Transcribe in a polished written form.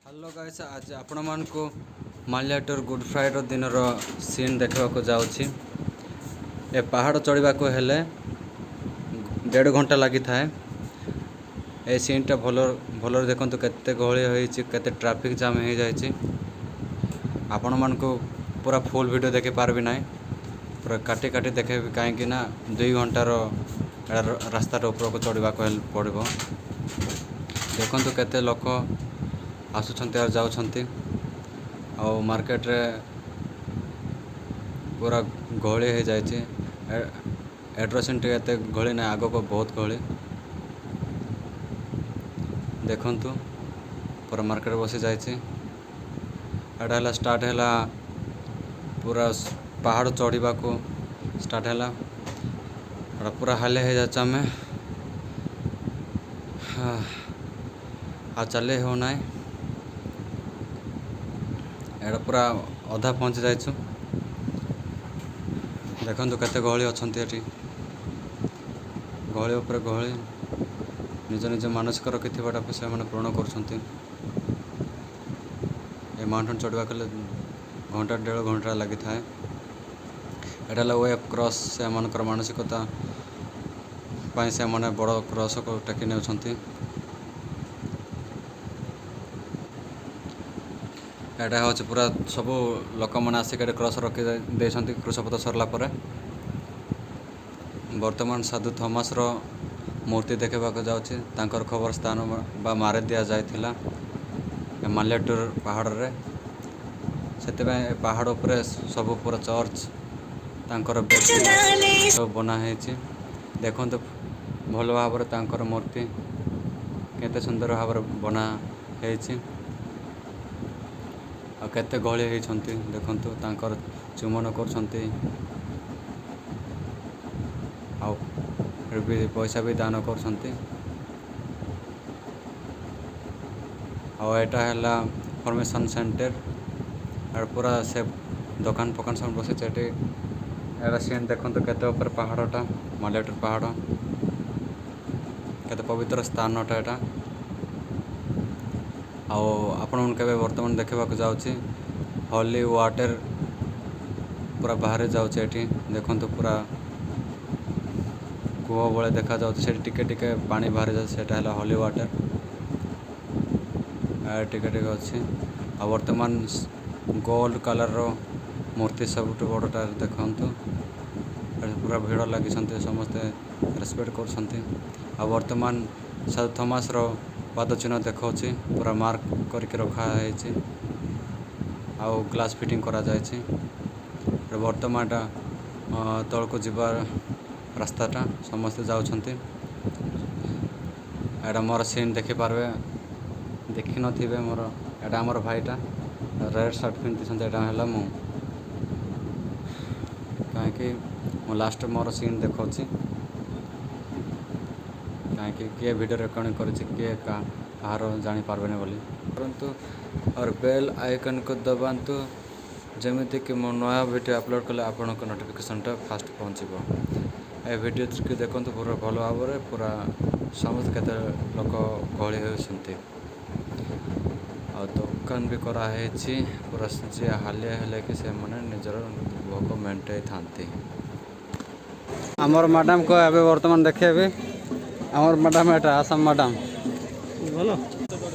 Hello guys, आज आपण मानक माल्याटोर गुड फ्राइडे दिन सीन देखा जाऊँगी। ए पहाड़ चढ़ा हेले 1.5 घंटा लगी था। ए सीनटा भल देखु केते गहली होती केते ट्रैफिक जाम हो जाए। आपण मानक पूरा फुल वीडियो देखि पारबी ना, पूरा काटी काटी देखे कहीं 2 घंटार रास्तार उपरको चढ़ा पड़ो। देखु केते लोक आसुंच और जाऊँच मार्केट रे पूरा गहली हो जाए। एड्रेसिन टे गहली ना, आग को बहुत गहली। देखु पूरा मार्केट बसी जाए। एटा स्टार्ट है पूरा पहाड़ चढ़ा को स्टार्ट है पूरा हाले हो जाए। आम आ चले होना एटा पूरा अधा पहुँची जाइछु। देखु केते गहली अच्छा गहली उपर गहली निज निज मानसिक रखिटा से पूर्ण कर माउंटेन चढ़ा कले 1.5 घंटा लगी था। यहाँ वे क्रॉस से मानसिकता से बड़ क्रॉस को टेकी ने। एटा हूँ पूरा सब लोक मैंने आसिक क्रॉस रखी दे कृषपथ सरला वर्तमान साधु थॉमस रो मूर्ति देखा जाऊँगी। खबर स्थान बा मारे दि जाइथिला माल्याटोर पहाड़ रे। से पहाड़ उपरे सब पूरा चर्च तांकर सब बना है। देखु भल भाव मूर्ति केते सुंदर भाव बना है। केते गहली होती देखु चुमन कर पैसा भी दान कर। फॉर्मेशन सेंटर और पूरा से दुकान फकान सब बस सीन देखु केते ऊपर पहाड़टा माल्याटोर पहाड़ केते पवित्र स्थानटा एटा। आपण के वर्तमान देखा जाऊँगी हॉली वाटर पूरा बाहर जाऊँचे। देखु पूरा कूह भाई देखा जाऊँगी टिके टिके पानी बाहर जाए हॉली वाटर टिके टिके अच्छी। वर्तमान गोल्ड कलर रो मूर्ति सब बड़टा देखु पूरा भीड़ लगी समस्ते रेस्पेक्ट कर। वर्तमान साधु थॉमस रो पाद चिन्ह देखा पूरा मार्क करके रखाई ग्लास फिटिंग करा जाए। वर्तमान तल को जीवार रास्ताटा समस्ते जाऊँच। एटा मोर सीन देखिपारे देखी नथिबे मोर एटा आमर भाईटा रेड शर्ट पिंधि है मु कहीं लास्ट मोर सीन देखा कहीं किए वीडियो रिकॉर्डिंग किए कहार जापारे बोली परंतु और बेल आइकन को दबातु जमीती कि मो नया वीडियो अपलोड कले आपण नोटिफिकेशनटा फास्ट पहुँचो। ए वीडियो की देखो पूरा भल भाव पूरा समस्त केते लोक गहली होती दुकान भी कराई पूरा जी हालिया हेले कि से माने निजर भोक मेंटे था। आमर मैडम को ए वर्तमान देखे आमर मैडम एटा आसाम मैडम भलो।